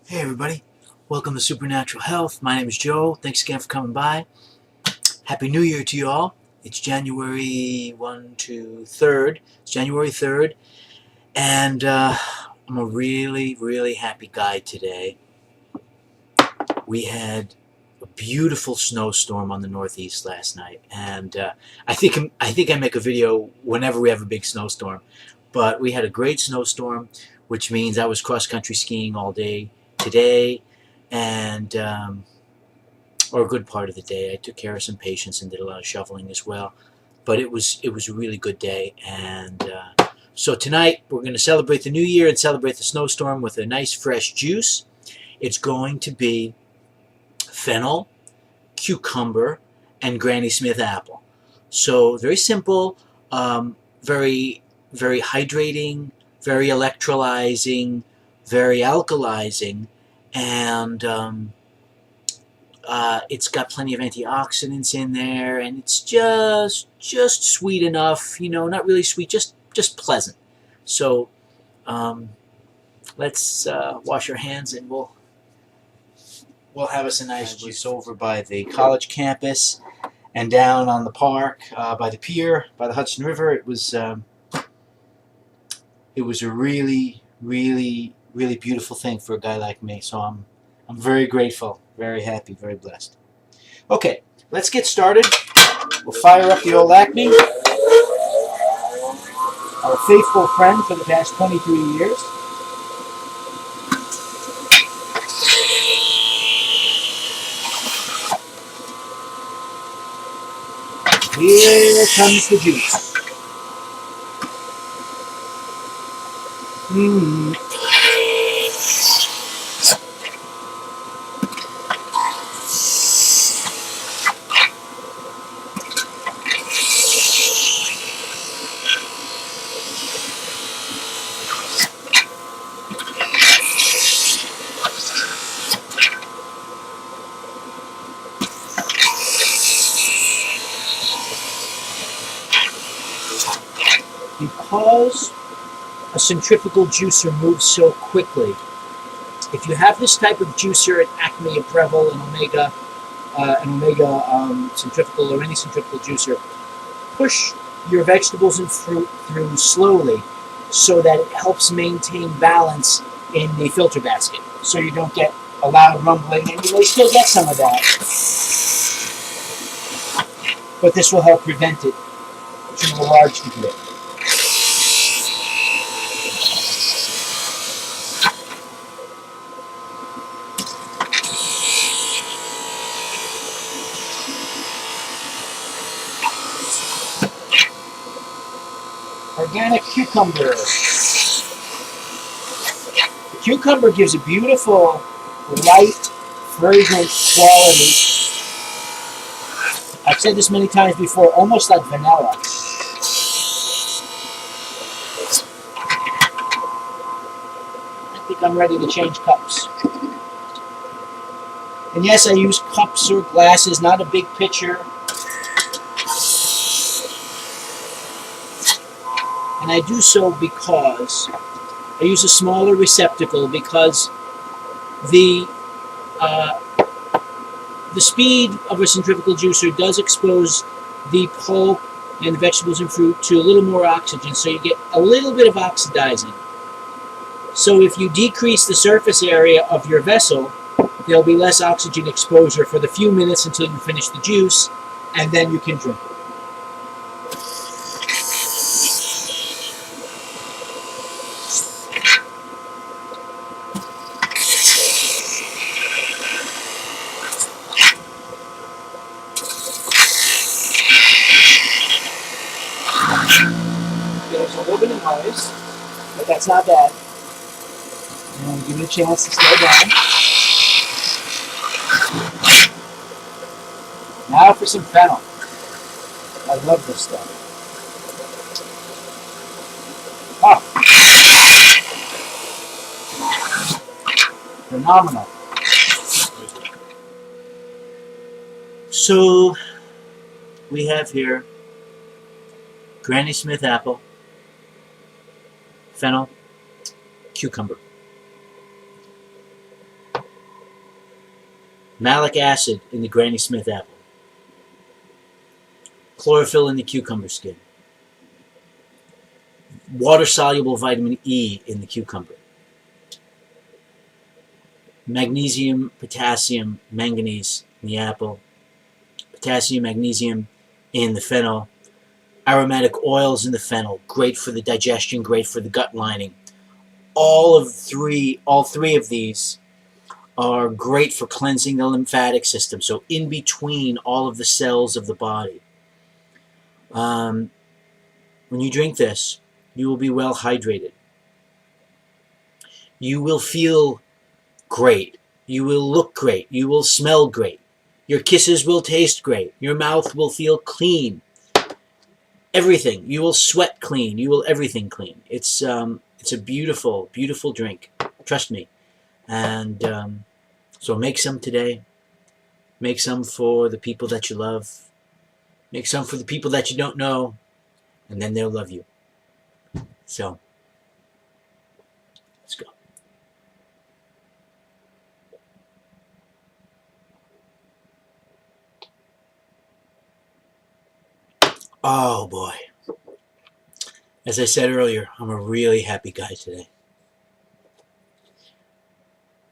Hey everybody, welcome to Supernatural Health. My name is Joe. Thanks again for coming by. Happy New Year to you all. It's January 3rd. It's January 3rd, and I'm a really happy guy today. We had a beautiful snowstorm on the Northeast last night, and I think I make a video whenever we have a big snowstorm. But we had a great snowstorm, which means I was cross-country skiing all day today, and or a good part of the day. I took care of some patients and did a lot of shoveling as well. But it was a really good day, and so tonight we're going to celebrate the new year and celebrate the snowstorm with a nice fresh juice. It's going to be fennel, cucumber, and Granny Smith apple. So very simple, very hydrating, very electrolyzing, very alkalizing, and it's got plenty of antioxidants in there, and it's just sweet enough, not really sweet, just pleasant. So let's wash our hands, and we'll have us a nice juice over by the college campus and down on the park by the pier by the Hudson River. It was a really beautiful thing for a guy like me. So I'm very grateful, very happy, very blessed. Okay, let's get started. We'll fire up the old Acme, our faithful friend for the past 23 years. Here comes the juice. Mmm. Because a centrifugal juicer moves so quickly, if you have this type of juicer at Acme, a Breville, an Omega centrifugal, or any centrifugal juicer, push your vegetables and fruit through slowly so that it helps maintain balance in the filter basket, so you don't get a loud rumbling, and you may still get some of that, but this will help prevent it to a large degree. Organic cucumber. The cucumber gives a beautiful, light, fragrant quality. I've said this many times before, almost like vanilla. I think I'm ready to change cups. And yes, I use cups or glasses, not a big pitcher. And I do so because I use a smaller receptacle, because the speed of a centrifugal juicer does expose the pulp and the vegetables and fruit to a little more oxygen, so you get a little bit of oxidizing. So if you decrease the surface area of your vessel, there'll be less oxygen exposure for the few minutes until you finish the juice, and then you can drink it. There's a little bit of noise, but that's not bad. And give it a chance to slow down. Now for some fennel. I love this stuff. Oh. Phenomenal. So we have here Granny Smith apple, fennel, cucumber. Malic acid in the Granny Smith apple. Chlorophyll in the cucumber skin. Water-soluble vitamin E in the cucumber. Magnesium, potassium, manganese in the apple. Potassium, magnesium in the fennel. Aromatic oils in the fennel. Great for the digestion, great for the gut lining. All three of these are great for cleansing the lymphatic system. So in between all of the cells of the body. When you drink this, you will be well hydrated. You will feel great. You will look great. You will smell great. Your kisses will taste great. Your mouth will feel clean. Everything. You will sweat clean. You will everything clean. It's a beautiful, beautiful drink. Trust me. And so make some today. Make some for the people that you love. Make some for the people that you don't know. And then they'll love you. So, let's go. Oh boy. As I said earlier, I'm a really happy guy today.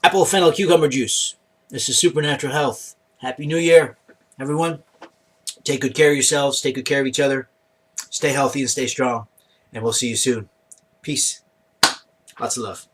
Apple fennel cucumber juice. This is Supernatural Health. Happy New Year, everyone. Take good care of yourselves. Take good care of each other. Stay healthy and stay strong. And we'll see you soon. Peace. Lots of love.